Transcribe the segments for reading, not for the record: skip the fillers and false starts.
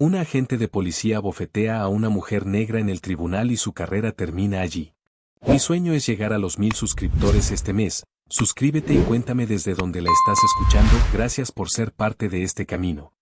Un agente de policía abofetea a una mujer negra en el tribunal y su carrera termina allí. Mi sueño es llegar a los 1000 suscriptores este mes. Suscríbete y cuéntame desde dónde la estás escuchando. Gracias por ser parte de este camino.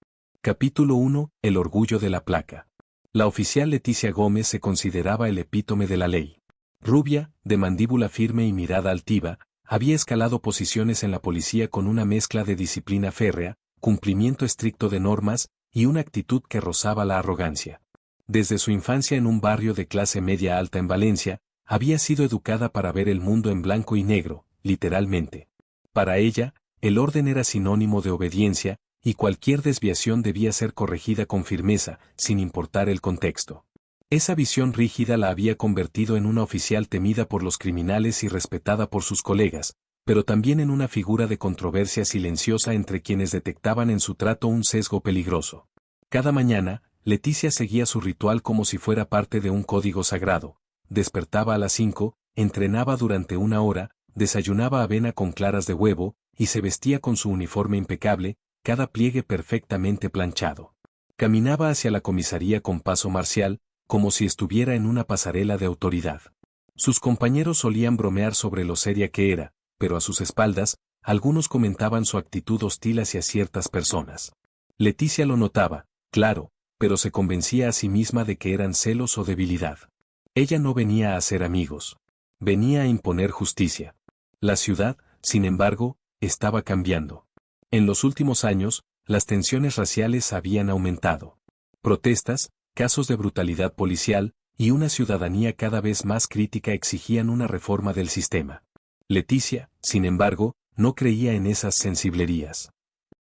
Capítulo 1. El orgullo de la placa. La oficial Leticia Gómez se consideraba el epítome de la ley. Rubia, de mandíbula firme y mirada altiva, había escalado posiciones en la policía con una mezcla de disciplina férrea, cumplimiento estricto de normas, y una actitud que rozaba la arrogancia. Desde su infancia en un barrio de clase media alta en Valencia, había sido educada para ver el mundo en blanco y negro, literalmente. Para ella, el orden era sinónimo de obediencia, y cualquier desviación debía ser corregida con firmeza, sin importar el contexto. Esa visión rígida la había convertido en una oficial temida por los criminales y respetada por sus colegas, pero también en una figura de controversia silenciosa entre quienes detectaban en su trato un sesgo peligroso. Cada mañana, Leticia seguía su ritual como si fuera parte de un código sagrado. Despertaba a las 5, entrenaba durante 1 hora, desayunaba avena con claras de huevo, y se vestía con su uniforme impecable, cada pliegue perfectamente planchado. Caminaba hacia la comisaría con paso marcial, como si estuviera en una pasarela de autoridad. Sus compañeros solían bromear sobre lo seria que era, pero a sus espaldas, algunos comentaban su actitud hostil hacia ciertas personas. Leticia lo notaba, claro, pero se convencía a sí misma de que eran celos o debilidad. Ella no venía a hacer amigos. Venía a imponer justicia. La ciudad, sin embargo, estaba cambiando. En los últimos años, las tensiones raciales habían aumentado. Protestas, casos de brutalidad policial, y una ciudadanía cada vez más crítica exigían una reforma del sistema. Leticia, sin embargo, no creía en esas sensiblerías.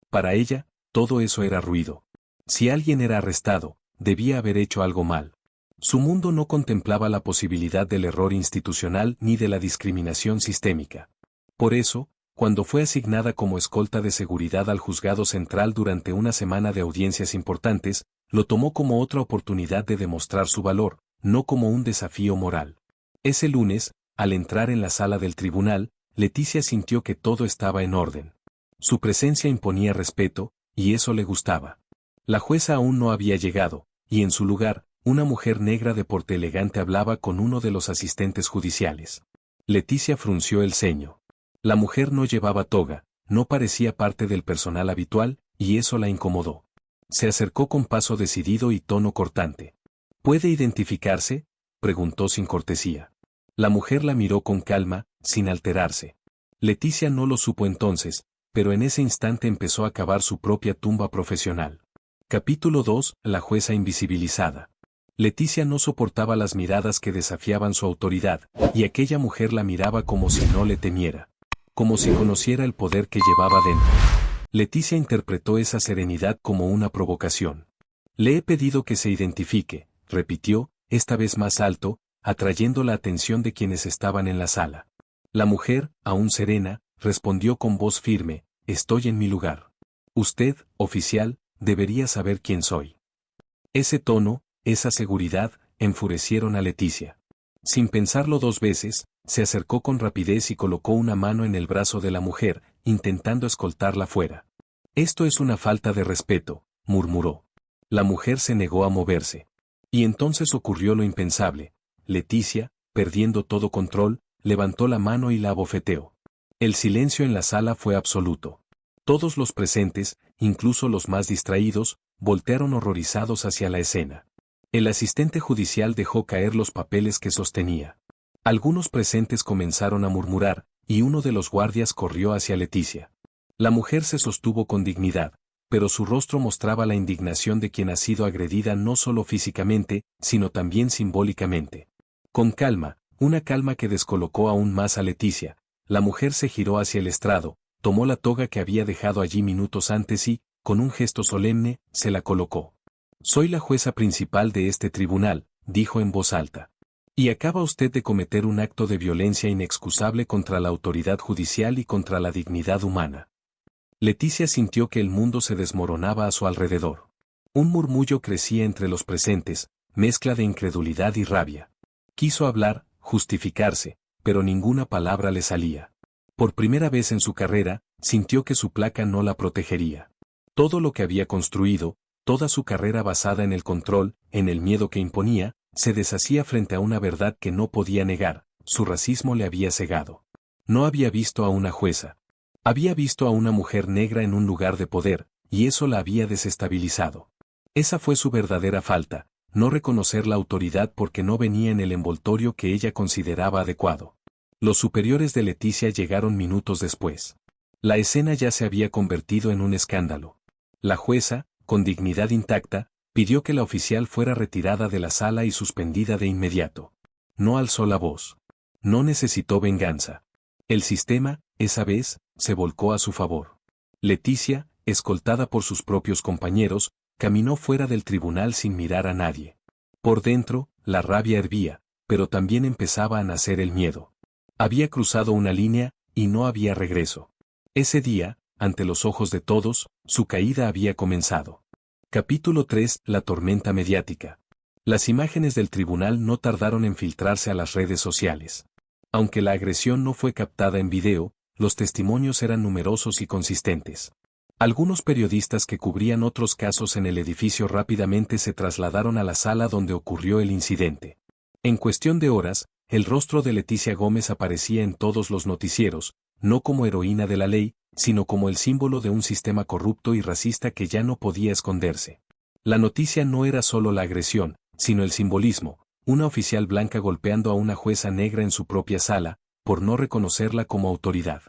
Para ella, todo eso era ruido. Si alguien era arrestado, debía haber hecho algo mal. Su mundo no contemplaba la posibilidad del error institucional ni de la discriminación sistémica. Por eso, cuando fue asignada como escolta de seguridad al juzgado central durante una semana de audiencias importantes, lo tomó como otra oportunidad de demostrar su valor, no como un desafío moral. Ese lunes, al entrar en la sala del tribunal, Leticia sintió que todo estaba en orden. Su presencia imponía respeto, y eso le gustaba. La jueza aún no había llegado, y en su lugar, una mujer negra de porte elegante hablaba con uno de los asistentes judiciales. Leticia frunció el ceño. La mujer no llevaba toga, no parecía parte del personal habitual, y eso la incomodó. Se acercó con paso decidido y tono cortante. ¿Puede identificarse?, preguntó sin cortesía. La mujer la miró con calma, sin alterarse. Leticia no lo supo entonces, pero en ese instante empezó a cavar su propia tumba profesional. Capítulo 2. La jueza invisibilizada. Leticia no soportaba las miradas que desafiaban su autoridad, y aquella mujer la miraba como si no le temiera. Como si conociera el poder que llevaba dentro. Leticia interpretó esa serenidad como una provocación. Le he pedido que se identifique, repitió, esta vez más alto, atrayendo la atención de quienes estaban en la sala. La mujer, aún serena, respondió con voz firme, estoy en mi lugar. Usted, oficial, debería saber quién soy. Ese tono, esa seguridad, enfurecieron a Leticia. Sin pensarlo 2 veces, se acercó con rapidez y colocó una mano en el brazo de la mujer, intentando escoltarla fuera. Esto es una falta de respeto, murmuró. La mujer se negó a moverse. Y entonces ocurrió lo impensable. Leticia, perdiendo todo control, levantó la mano y la abofeteó. El silencio en la sala fue absoluto. Todos los presentes, incluso los más distraídos, voltearon horrorizados hacia la escena. El asistente judicial dejó caer los papeles que sostenía. Algunos presentes comenzaron a murmurar, y uno de los guardias corrió hacia Leticia. La mujer se sostuvo con dignidad, pero su rostro mostraba la indignación de quien ha sido agredida no solo físicamente, sino también simbólicamente. Con calma, una calma que descolocó aún más a Leticia, la mujer se giró hacia el estrado, tomó la toga que había dejado allí minutos antes y, con un gesto solemne, se la colocó. Soy la jueza principal de este tribunal, dijo en voz alta. Y acaba usted de cometer un acto de violencia inexcusable contra la autoridad judicial y contra la dignidad humana. Leticia sintió que el mundo se desmoronaba a su alrededor. Un murmullo crecía entre los presentes, mezcla de incredulidad y rabia. Quiso hablar, justificarse, pero ninguna palabra le salía. Por primera vez en su carrera, sintió que su placa no la protegería. Todo lo que había construido, Toda su carrera basada en el control, en el miedo que imponía, se deshacía frente a una verdad que no podía negar: su racismo le había cegado. No había visto a una jueza. Había visto a una mujer negra en un lugar de poder, y eso la había desestabilizado. Esa fue su verdadera falta, no reconocer la autoridad porque no venía en el envoltorio que ella consideraba adecuado. Los superiores de Leticia llegaron minutos después. La escena ya se había convertido en un escándalo. La jueza, con dignidad intacta, pidió que la oficial fuera retirada de la sala y suspendida de inmediato. No alzó la voz. No necesitó venganza. El sistema, esa vez, se volcó a su favor. Leticia, escoltada por sus propios compañeros, caminó fuera del tribunal sin mirar a nadie. Por dentro, la rabia hervía, pero también empezaba a nacer el miedo. Había cruzado una línea, y no había regreso. Ese día, ante los ojos de todos, su caída había comenzado. Capítulo 3: La tormenta mediática. Las imágenes del tribunal no tardaron en filtrarse a las redes sociales. Aunque la agresión no fue captada en video, los testimonios eran numerosos y consistentes. Algunos periodistas que cubrían otros casos en el edificio rápidamente se trasladaron a la sala donde ocurrió el incidente. En cuestión de horas, el rostro de Leticia Gómez aparecía en todos los noticieros, no como heroína de la ley, sino como el símbolo de un sistema corrupto y racista que ya no podía esconderse. La noticia no era solo la agresión, sino el simbolismo: una oficial blanca golpeando a una jueza negra en su propia sala, por no reconocerla como autoridad.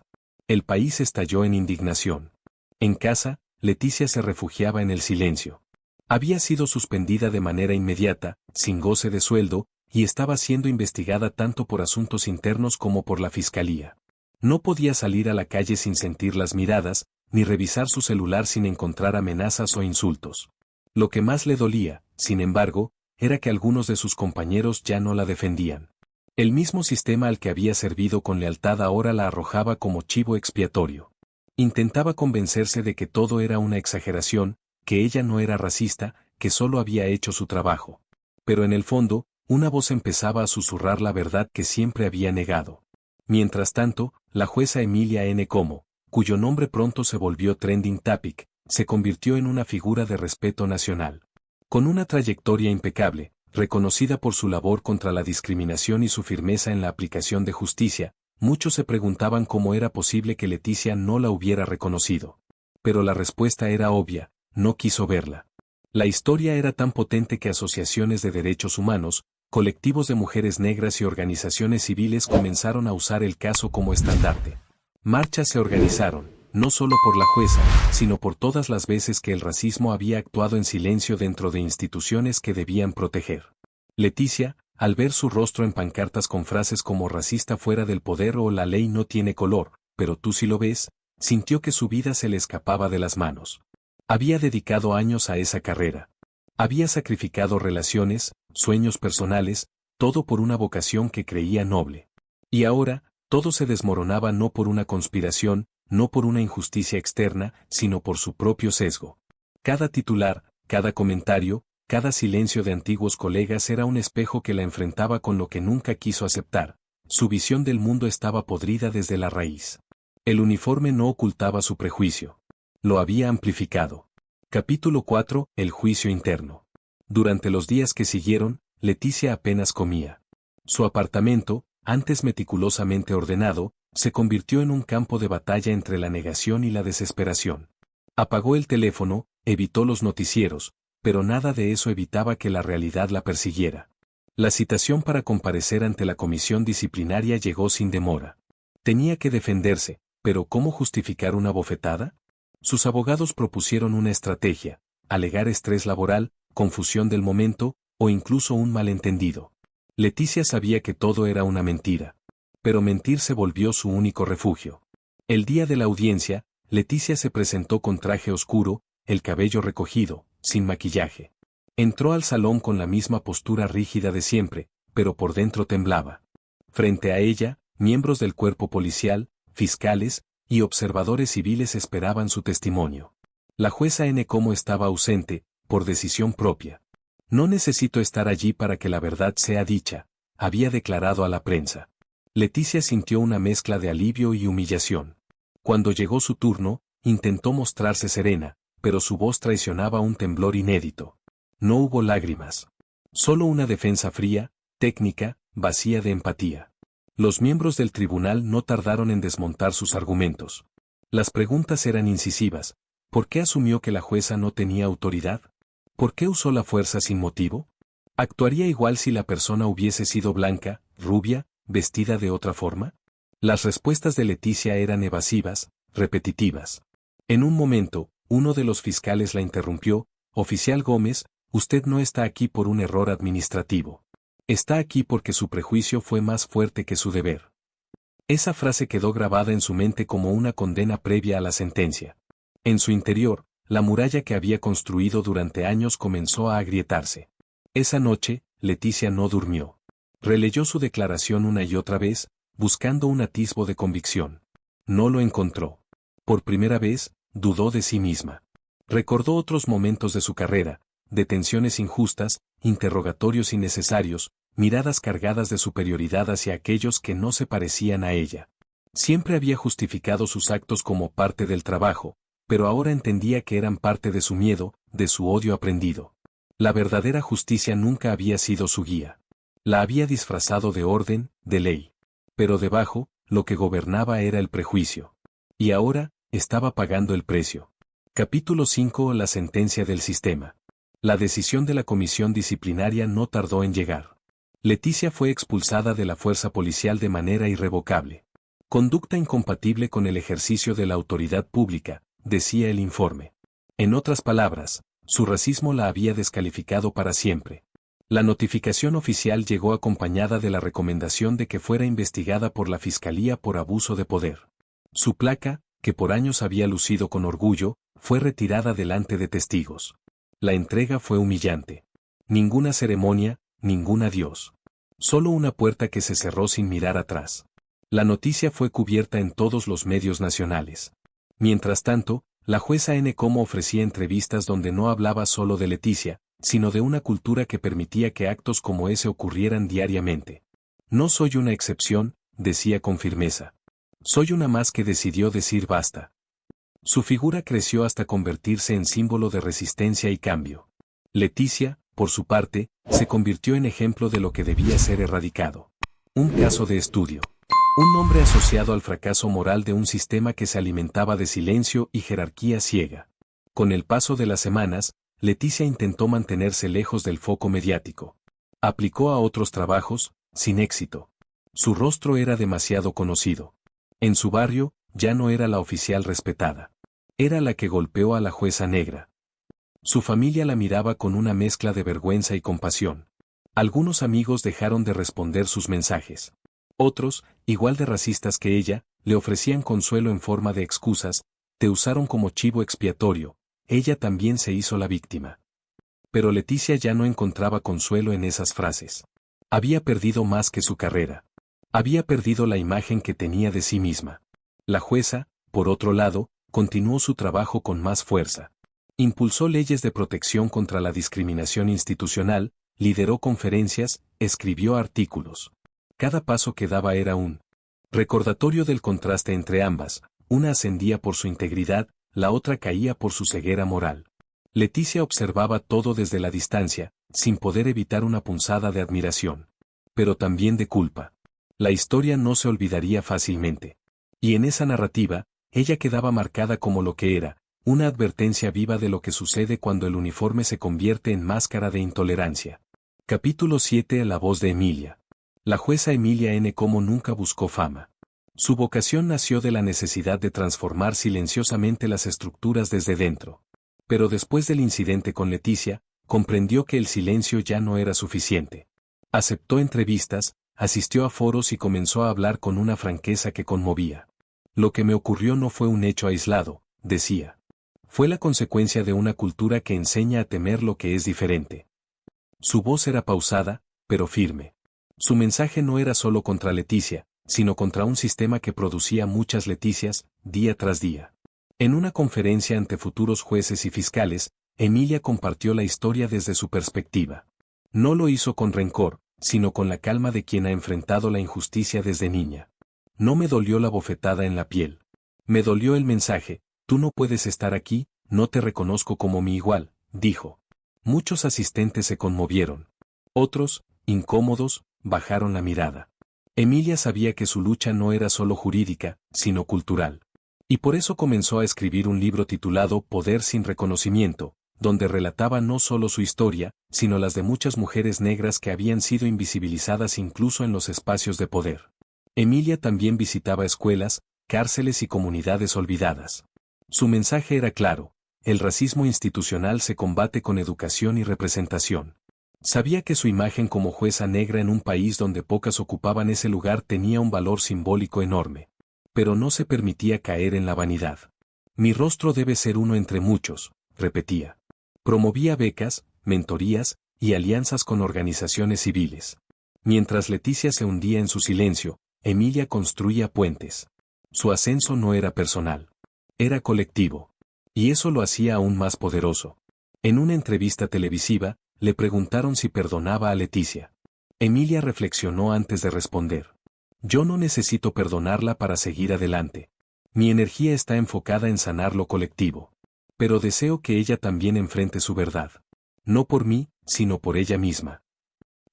El país estalló en indignación. En casa, Leticia se refugiaba en el silencio. Había sido suspendida de manera inmediata, sin goce de sueldo, y estaba siendo investigada tanto por asuntos internos como por la fiscalía. No podía salir a la calle sin sentir las miradas, ni revisar su celular sin encontrar amenazas o insultos. Lo que más le dolía, sin embargo, era que algunos de sus compañeros ya no la defendían. El mismo sistema al que había servido con lealtad ahora la arrojaba como chivo expiatorio. Intentaba convencerse de que todo era una exageración, que ella no era racista, que solo había hecho su trabajo. Pero en el fondo, una voz empezaba a susurrar la verdad que siempre había negado. Mientras tanto, la jueza Emilia N. Como, cuyo nombre pronto se volvió trending topic, se convirtió en una figura de respeto nacional. Con una trayectoria impecable, reconocida por su labor contra la discriminación y su firmeza en la aplicación de justicia, muchos se preguntaban cómo era posible que Leticia no la hubiera reconocido. Pero la respuesta era obvia: no quiso verla. La historia era tan potente que asociaciones de derechos humanos, colectivos de mujeres negras y organizaciones civiles comenzaron a usar el caso como estandarte. Marchas se organizaron, no solo por la jueza, sino por todas las veces que el racismo había actuado en silencio dentro de instituciones que debían proteger. Leticia, al ver su rostro en pancartas con frases como "racista fuera del poder" o "la ley no tiene color, pero tú sí lo ves", sintió que su vida se le escapaba de las manos. Había dedicado años a esa carrera. Había sacrificado relaciones, sueños personales, todo por una vocación que creía noble. Y ahora, todo se desmoronaba no por una conspiración, no por una injusticia externa, sino por su propio sesgo. Cada titular, cada comentario, cada silencio de antiguos colegas era un espejo que la enfrentaba con lo que nunca quiso aceptar. Su visión del mundo estaba podrida desde la raíz. El uniforme no ocultaba su prejuicio. Lo había amplificado. Capítulo 4: El juicio interno. Durante los días que siguieron, Leticia apenas comía. Su apartamento, antes meticulosamente ordenado, se convirtió en un campo de batalla entre la negación y la desesperación. Apagó el teléfono, evitó los noticieros, pero nada de eso evitaba que la realidad la persiguiera. La citación para comparecer ante la comisión disciplinaria llegó sin demora. Tenía que defenderse, pero ¿cómo justificar una bofetada? Sus abogados propusieron una estrategia: alegar estrés laboral, confusión del momento, o incluso un malentendido. Leticia sabía que todo era una mentira. Pero mentir se volvió su único refugio. El día de la audiencia, Leticia se presentó con traje oscuro, el cabello recogido, sin maquillaje. Entró al salón con la misma postura rígida de siempre, pero por dentro temblaba. Frente a ella, miembros del cuerpo policial, fiscales y observadores civiles esperaban su testimonio. La jueza N. Como estaba ausente, por decisión propia. "No necesito estar allí para que la verdad sea dicha", había declarado a la prensa. Leticia sintió una mezcla de alivio y humillación. Cuando llegó su turno, intentó mostrarse serena, pero su voz traicionaba un temblor inédito. No hubo lágrimas. Solo una defensa fría, técnica, vacía de empatía. Los miembros del tribunal no tardaron en desmontar sus argumentos. Las preguntas eran incisivas. ¿Por qué asumió que la jueza no tenía autoridad? ¿Por qué usó la fuerza sin motivo? ¿Actuaría igual si la persona hubiese sido blanca, rubia, vestida de otra forma? Las respuestas de Leticia eran evasivas, repetitivas. En un momento, uno de los fiscales la interrumpió: «Oficial Gómez, usted no está aquí por un error administrativo. Está aquí porque su prejuicio fue más fuerte que su deber». Esa frase quedó grabada en su mente como una condena previa a la sentencia. En su interior, la muralla que había construido durante años comenzó a agrietarse. Esa noche, Leticia no durmió. Releyó su declaración una y otra vez, buscando un atisbo de convicción. No lo encontró. Por primera vez, dudó de sí misma. Recordó otros momentos de su carrera: detenciones injustas, interrogatorios innecesarios, miradas cargadas de superioridad hacia aquellos que no se parecían a ella. Siempre había justificado sus actos como parte del trabajo, pero ahora entendía que eran parte de su miedo, de su odio aprendido. La verdadera justicia nunca había sido su guía. La había disfrazado de orden, de ley. Pero debajo, lo que gobernaba era el prejuicio. Y ahora, estaba pagando el precio. Capítulo 5: La sentencia del sistema. La decisión de la comisión disciplinaria no tardó en llegar. Leticia fue expulsada de la fuerza policial de manera irrevocable. Conducta incompatible con el ejercicio de la autoridad pública, decía el informe. En otras palabras, su racismo la había descalificado para siempre. La notificación oficial llegó acompañada de la recomendación de que fuera investigada por la Fiscalía por abuso de poder. Su placa, que por años había lucido con orgullo, fue retirada delante de testigos. La entrega fue humillante. Ninguna ceremonia, ningún adiós. Solo una puerta que se cerró sin mirar atrás. La noticia fue cubierta en todos los medios nacionales. Mientras tanto, la jueza N. Como ofrecía entrevistas donde no hablaba solo de Leticia, sino de una cultura que permitía que actos como ese ocurrieran diariamente. «No soy una excepción», decía con firmeza. «Soy una más que decidió decir basta». Su figura creció hasta convertirse en símbolo de resistencia y cambio. Leticia, por su parte, se convirtió en ejemplo de lo que debía ser erradicado. Un caso de estudio. Un nombre asociado al fracaso moral de un sistema que se alimentaba de silencio y jerarquía ciega. Con el paso de las semanas, Leticia intentó mantenerse lejos del foco mediático. Aplicó a otros trabajos, sin éxito. Su rostro era demasiado conocido. En su barrio, ya no era la oficial respetada. Era la que golpeó a la jueza negra. Su familia la miraba con una mezcla de vergüenza y compasión. Algunos amigos dejaron de responder sus mensajes. Otros, igual de racistas que ella, le ofrecían consuelo en forma de excusas: «Te usaron como chivo expiatorio, ella también se hizo la víctima». Pero Leticia ya no encontraba consuelo en esas frases. Había perdido más que su carrera. Había perdido la imagen que tenía de sí misma. La jueza, por otro lado, continuó su trabajo con más fuerza. Impulsó leyes de protección contra la discriminación institucional, lideró conferencias, escribió artículos. Cada paso que daba era un recordatorio del contraste entre ambas: una ascendía por su integridad, la otra caía por su ceguera moral. Leticia observaba todo desde la distancia, sin poder evitar una punzada de admiración. Pero también de culpa. La historia no se olvidaría fácilmente. Y en esa narrativa, ella quedaba marcada como lo que era: una advertencia viva de lo que sucede cuando el uniforme se convierte en máscara de intolerancia. Capítulo 7: La voz de Emilia. La jueza Emilia N. Como nunca buscó fama. Su vocación nació de la necesidad de transformar silenciosamente las estructuras desde dentro. Pero después del incidente con Leticia, comprendió que el silencio ya no era suficiente. Aceptó entrevistas, asistió a foros y comenzó a hablar con una franqueza que conmovía. «Lo que me ocurrió no fue un hecho aislado», decía. «Fue la consecuencia de una cultura que enseña a temer lo que es diferente». Su voz era pausada, pero firme. Su mensaje no era solo contra Leticia, sino contra un sistema que producía muchas Leticias, día tras día. En una conferencia ante futuros jueces y fiscales, Emilia compartió la historia desde su perspectiva. No lo hizo con rencor, sino con la calma de quien ha enfrentado la injusticia desde niña. «No me dolió la bofetada en la piel. Me dolió el mensaje: tú no puedes estar aquí, no te reconozco como mi igual, dijo. Muchos asistentes se conmovieron. Otros, incómodos, bajaron la mirada. Emilia sabía que su lucha no era solo jurídica, sino cultural. Y por eso comenzó a escribir un libro titulado Poder sin reconocimiento, donde relataba no solo su historia, sino las de muchas mujeres negras que habían sido invisibilizadas incluso en los espacios de poder. Emilia también visitaba escuelas, cárceles y comunidades olvidadas. Su mensaje era claro: el racismo institucional se combate con educación y representación. Sabía que su imagen como jueza negra en un país donde pocas ocupaban ese lugar tenía un valor simbólico enorme. Pero no se permitía caer en la vanidad. Mi rostro debe ser uno entre muchos, repetía. Promovía becas, mentorías y alianzas con organizaciones civiles. Mientras Leticia se hundía en su silencio, Emilia construía puentes. Su ascenso no era personal. Era colectivo. Y eso lo hacía aún más poderoso. En una entrevista televisiva, le preguntaron si perdonaba a Leticia. Emilia reflexionó antes de responder. Yo no necesito perdonarla para seguir adelante. Mi energía está enfocada en sanar lo colectivo. Pero deseo que ella también enfrente su verdad. No por mí, sino por ella misma.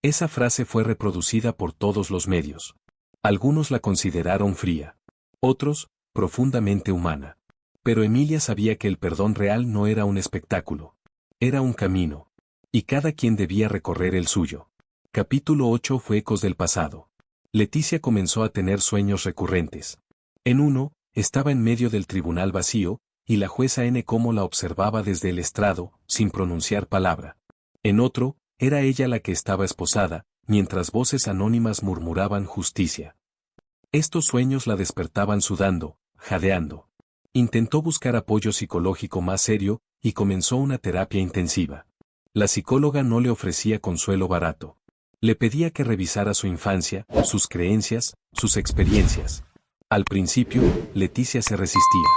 Esa frase fue reproducida por todos los medios. Algunos la consideraron fría. Otros, profundamente humana. Pero Emilia sabía que el perdón real no era un espectáculo. Era un camino. Y cada quien debía recorrer el suyo. Capítulo 8 fue Ecos del pasado. Leticia comenzó a tener sueños recurrentes. En uno, estaba en medio del tribunal vacío, y la jueza N cómo la observaba desde el estrado, sin pronunciar palabra. En otro, era ella la que estaba esposada, mientras voces anónimas murmuraban justicia. Estos sueños la despertaban sudando, jadeando. Intentó buscar apoyo psicológico más serio, y comenzó una terapia intensiva. La psicóloga no le ofrecía consuelo barato. Le pedía que revisara su infancia, sus creencias, sus experiencias. Al principio, Leticia se resistía.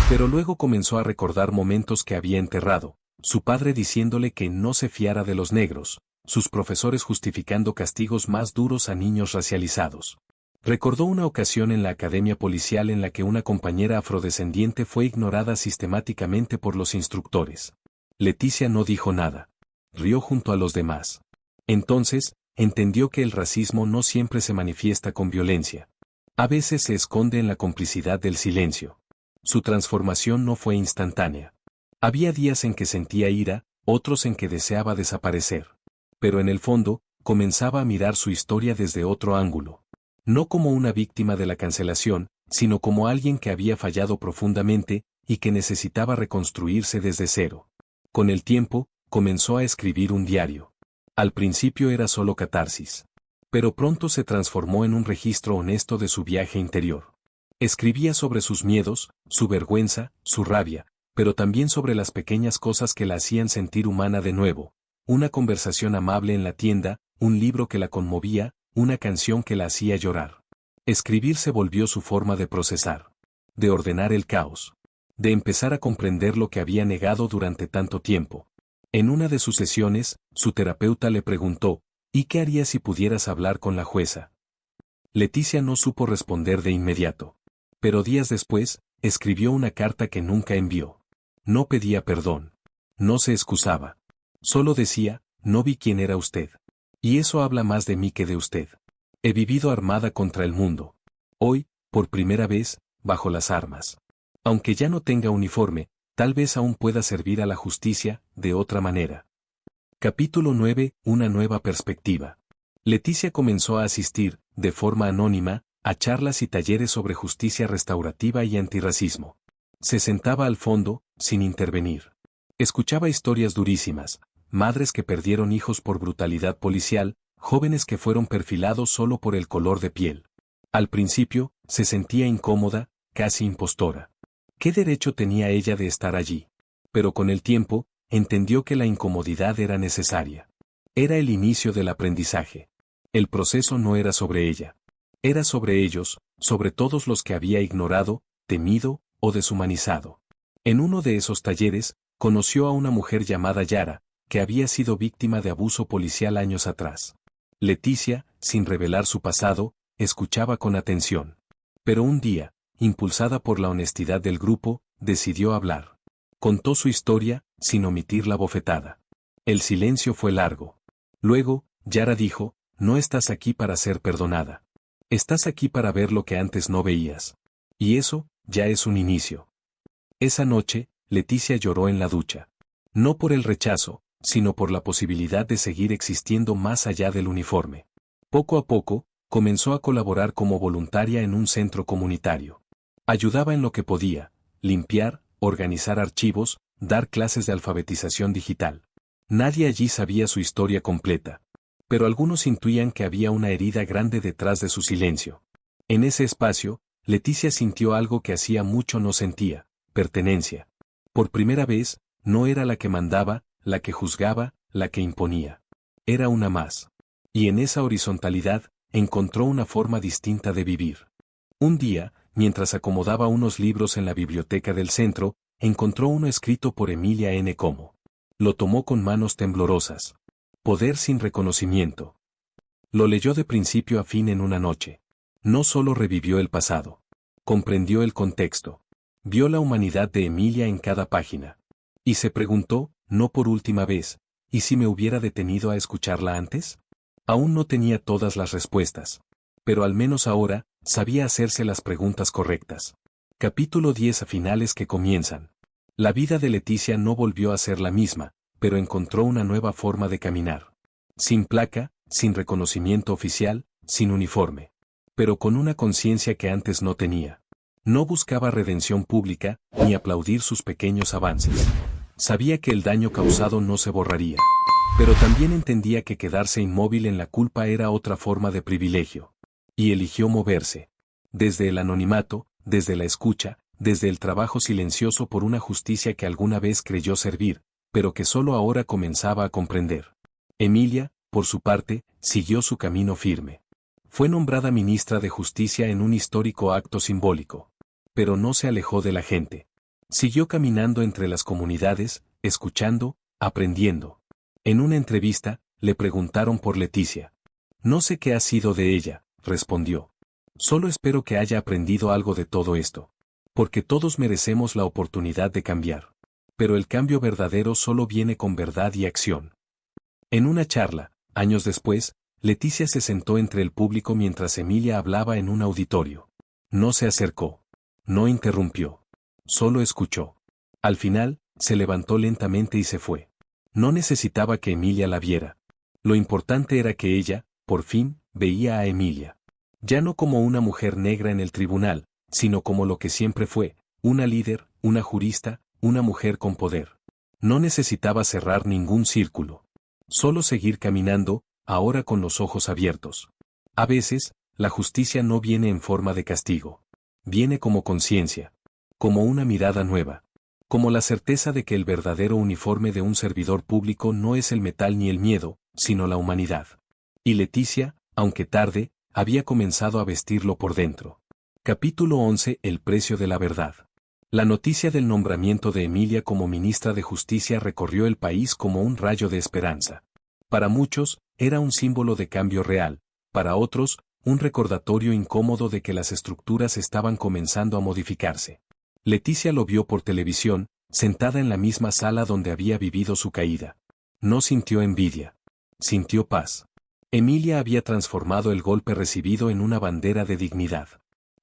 Pero luego comenzó a recordar momentos que había enterrado, su padre diciéndole que no se fiara de los negros, sus profesores justificando castigos más duros a niños racializados. Recordó una ocasión en la academia policial en la que una compañera afrodescendiente fue ignorada sistemáticamente por los instructores. Leticia no dijo nada. Rió junto a los demás. Entonces, entendió que el racismo no siempre se manifiesta con violencia. A veces se esconde en la complicidad del silencio. Su transformación no fue instantánea. Había días en que sentía ira, otros en que deseaba desaparecer. Pero en el fondo, comenzaba a mirar su historia desde otro ángulo. No como una víctima de la cancelación, sino como alguien que había fallado profundamente, y que necesitaba reconstruirse desde cero. Con el tiempo, comenzó a escribir un diario. Al principio era solo catarsis. Pero pronto se transformó en un registro honesto de su viaje interior. Escribía sobre sus miedos, su vergüenza, su rabia, pero también sobre las pequeñas cosas que la hacían sentir humana de nuevo. Una conversación amable en la tienda, un libro que la conmovía, una canción que la hacía llorar. Escribir se volvió su forma de procesar. De ordenar el caos. De empezar a comprender lo que había negado durante tanto tiempo. En una de sus sesiones, su terapeuta le preguntó, ¿y qué harías si pudieras hablar con la jueza? Leticia no supo responder de inmediato. Pero días después, escribió una carta que nunca envió. No pedía perdón. No se excusaba. Solo decía, no vi quién era usted. Y eso habla más de mí que de usted. He vivido armada contra el mundo. Hoy, por primera vez, bajo las armas. Aunque ya no tenga uniforme, tal vez aún pueda servir a la justicia, de otra manera. Capítulo 9. Una nueva perspectiva. Leticia comenzó a asistir, de forma anónima, a charlas y talleres sobre justicia restaurativa y antirracismo. Se sentaba al fondo, sin intervenir. Escuchaba historias durísimas, madres que perdieron hijos por brutalidad policial, jóvenes que fueron perfilados solo por el color de piel. Al principio, se sentía incómoda, casi impostora. ¿Qué derecho tenía ella de estar allí? Pero con el tiempo, entendió que la incomodidad era necesaria. Era el inicio del aprendizaje. El proceso no era sobre ella. Era sobre ellos, sobre todos los que había ignorado, temido o deshumanizado. En uno de esos talleres, conoció a una mujer llamada Yara, que había sido víctima de abuso policial años atrás. Leticia, sin revelar su pasado, escuchaba con atención. Pero un día, impulsada por la honestidad del grupo, decidió hablar. Contó su historia, sin omitir la bofetada. El silencio fue largo. Luego, Yara dijo, no estás aquí para ser perdonada. Estás aquí para ver lo que antes no veías. Y eso, ya es un inicio. Esa noche, Leticia lloró en la ducha. No por el rechazo, sino por la posibilidad de seguir existiendo más allá del uniforme. Poco a poco, comenzó a colaborar como voluntaria en un centro comunitario. Ayudaba en lo que podía, limpiar, organizar archivos, dar clases de alfabetización digital. Nadie allí sabía su historia completa. Pero algunos intuían que había una herida grande detrás de su silencio. En ese espacio, Leticia sintió algo que hacía mucho no sentía: pertenencia. Por primera vez, no era la que mandaba, la que juzgaba, la que imponía. Era una más. Y en esa horizontalidad, encontró una forma distinta de vivir. Un día, mientras acomodaba unos libros en la biblioteca del centro, encontró uno escrito por Emilia N. Como. Lo tomó con manos temblorosas. Poder sin reconocimiento. Lo leyó de principio a fin en una noche. No solo revivió el pasado. Comprendió el contexto. Vio la humanidad de Emilia en cada página. Y se preguntó, no por última vez, ¿y si me hubiera detenido a escucharla antes? Aún no tenía todas las respuestas. Pero al menos ahora, sabía hacerse las preguntas correctas. Capítulo 10 a finales que comienzan. La vida de Leticia no volvió a ser la misma, pero encontró una nueva forma de caminar. Sin placa, sin reconocimiento oficial, sin uniforme. Pero con una conciencia que antes no tenía. No buscaba redención pública, ni aplaudir sus pequeños avances. Sabía que el daño causado no se borraría. Pero también entendía que quedarse inmóvil en la culpa era otra forma de privilegio. Y eligió moverse. Desde el anonimato, desde la escucha, desde el trabajo silencioso por una justicia que alguna vez creyó servir, pero que solo ahora comenzaba a comprender. Emilia, por su parte, siguió su camino firme. Fue nombrada ministra de Justicia en un histórico acto simbólico. Pero no se alejó de la gente. Siguió caminando entre las comunidades, escuchando, aprendiendo. En una entrevista, le preguntaron por Leticia. No sé qué ha sido de ella, respondió. Solo espero que haya aprendido algo de todo esto. Porque todos merecemos la oportunidad de cambiar. Pero el cambio verdadero solo viene con verdad y acción. En una charla, años después, Leticia se sentó entre el público mientras Emilia hablaba en un auditorio. No se acercó. No interrumpió. Solo escuchó. Al final, se levantó lentamente y se fue. No necesitaba que Emilia la viera. Lo importante era que ella, por fin, veía a Emilia. Ya no como una mujer negra en el tribunal, sino como lo que siempre fue, una líder, una jurista, una mujer con poder. No necesitaba cerrar ningún círculo. Solo seguir caminando, ahora con los ojos abiertos. A veces, la justicia no viene en forma de castigo. Viene como conciencia. Como una mirada nueva. Como la certeza de que el verdadero uniforme de un servidor público no es el metal ni el miedo, sino la humanidad. Y Leticia, aunque tarde, había comenzado a vestirlo por dentro. Capítulo 11. El precio de la verdad. La noticia del nombramiento de Emilia como ministra de Justicia recorrió el país como un rayo de esperanza. Para muchos, era un símbolo de cambio real, para otros, un recordatorio incómodo de que las estructuras estaban comenzando a modificarse. Leticia lo vio por televisión, sentada en la misma sala donde había vivido su caída. No sintió envidia. Sintió paz. Emilia había transformado el golpe recibido en una bandera de dignidad.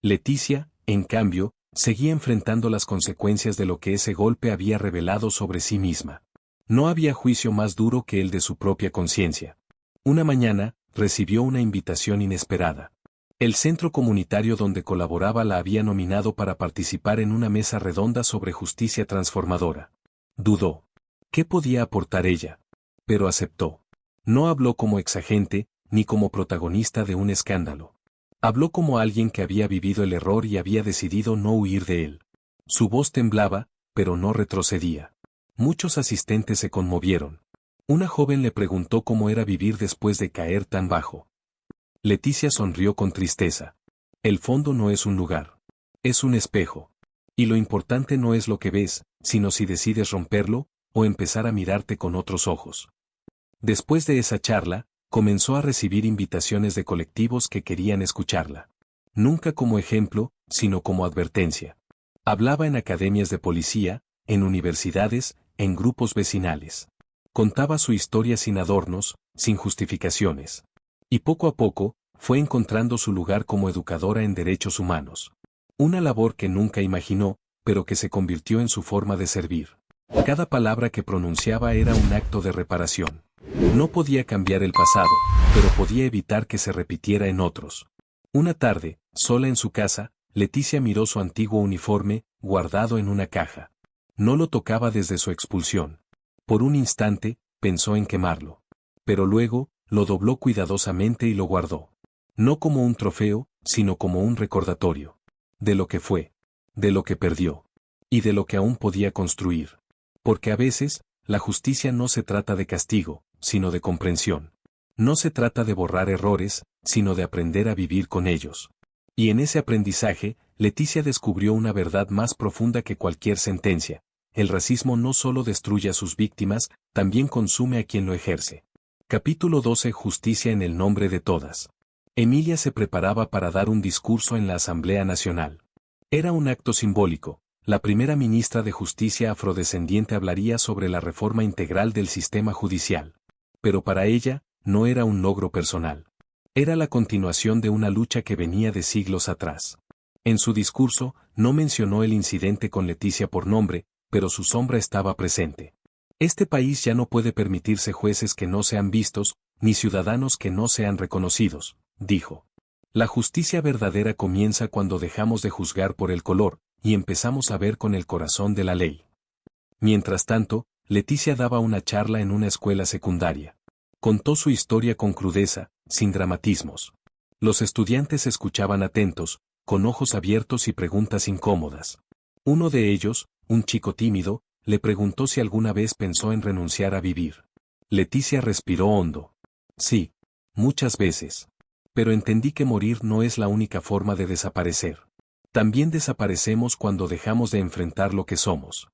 Leticia, en cambio, seguía enfrentando las consecuencias de lo que ese golpe había revelado sobre sí misma. No había juicio más duro que el de su propia conciencia. Una mañana, recibió una invitación inesperada. El centro comunitario donde colaboraba la había nominado para participar en una mesa redonda sobre justicia transformadora. Dudó. ¿Qué podía aportar ella? Pero aceptó. No habló como exagente, ni como protagonista de un escándalo. Habló como alguien que había vivido el error y había decidido no huir de él. Su voz temblaba, pero no retrocedía. Muchos asistentes se conmovieron. Una joven le preguntó cómo era vivir después de caer tan bajo. Leticia sonrió con tristeza. El fondo no es un lugar. Es un espejo. Y lo importante no es lo que ves, sino si decides romperlo, o empezar a mirarte con otros ojos. Después de esa charla, comenzó a recibir invitaciones de colectivos que querían escucharla. Nunca como ejemplo, sino como advertencia. Hablaba en academias de policía, en universidades, en grupos vecinales. Contaba su historia sin adornos, sin justificaciones. Y poco a poco, fue encontrando su lugar como educadora en derechos humanos. Una labor que nunca imaginó, pero que se convirtió en su forma de servir. Cada palabra que pronunciaba era un acto de reparación. No podía cambiar el pasado, pero podía evitar que se repitiera en otros. Una tarde, sola en su casa, Leticia miró su antiguo uniforme, guardado en una caja. No lo tocaba desde su expulsión. Por un instante, pensó en quemarlo. Pero luego, lo dobló cuidadosamente y lo guardó. No como un trofeo, sino como un recordatorio. De lo que fue. De lo que perdió. Y de lo que aún podía construir. Porque a veces, la justicia no se trata de castigo, sino de comprensión. No se trata de borrar errores, sino de aprender a vivir con ellos. Y en ese aprendizaje, Leticia descubrió una verdad más profunda que cualquier sentencia. El racismo no solo destruye a sus víctimas, también consume a quien lo ejerce. Capítulo 12. Justicia en el nombre de todas. Emilia se preparaba para dar un discurso en la Asamblea Nacional. Era un acto simbólico. La primera ministra de Justicia afrodescendiente hablaría sobre la reforma integral del sistema judicial. Pero para ella, no era un logro personal. Era la continuación de una lucha que venía de siglos atrás. En su discurso, no mencionó el incidente con Leticia por nombre, pero su sombra estaba presente. Este país ya no puede permitirse jueces que no sean vistos, ni ciudadanos que no sean reconocidos, dijo. La justicia verdadera comienza cuando dejamos de juzgar por el color, y empezamos a ver con el corazón de la ley. Mientras tanto, Leticia daba una charla en una escuela secundaria. Contó su historia con crudeza, sin dramatismos. Los estudiantes escuchaban atentos, con ojos abiertos y preguntas incómodas. Uno de ellos, un chico tímido, le preguntó si alguna vez pensó en renunciar a vivir. Leticia respiró hondo. Sí, muchas veces. Pero entendí que morir no es la única forma de desaparecer. También desaparecemos cuando dejamos de enfrentar lo que somos.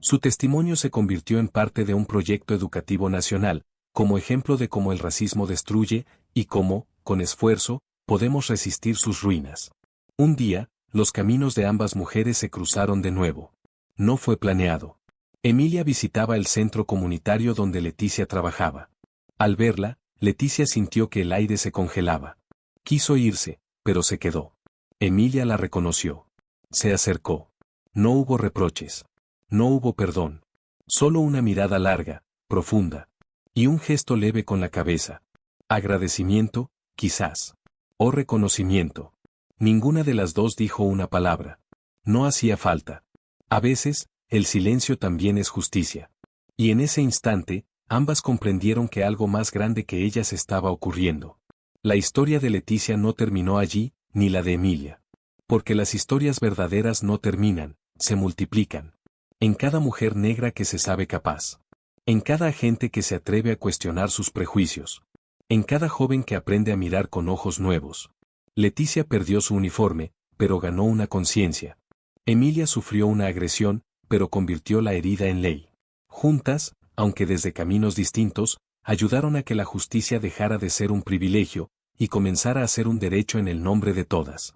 Su testimonio se convirtió en parte de un proyecto educativo nacional, como ejemplo de cómo el racismo destruye, y cómo, con esfuerzo, podemos resistir sus ruinas. Un día, los caminos de ambas mujeres se cruzaron de nuevo. No fue planeado. Emilia visitaba el centro comunitario donde Leticia trabajaba. Al verla, Leticia sintió que el aire se congelaba. Quiso irse, pero se quedó. Emilia la reconoció. Se acercó. No hubo reproches. No hubo perdón. Solo una mirada larga, profunda. Y un gesto leve con la cabeza. Agradecimiento, quizás. O reconocimiento. Ninguna de las dos dijo una palabra. No hacía falta. A veces, el silencio también es justicia. Y en ese instante, ambas comprendieron que algo más grande que ellas estaba ocurriendo. La historia de Leticia no terminó allí, ni la de Emilia. Porque las historias verdaderas no terminan, se multiplican. En cada mujer negra que se sabe capaz. En cada agente que se atreve a cuestionar sus prejuicios. En cada joven que aprende a mirar con ojos nuevos. Leticia perdió su uniforme, pero ganó una conciencia. Emilia sufrió una agresión, pero convirtió la herida en ley. Juntas, aunque desde caminos distintos, ayudaron a que la justicia dejara de ser un privilegio, y comenzara a ser un derecho en el nombre de todas.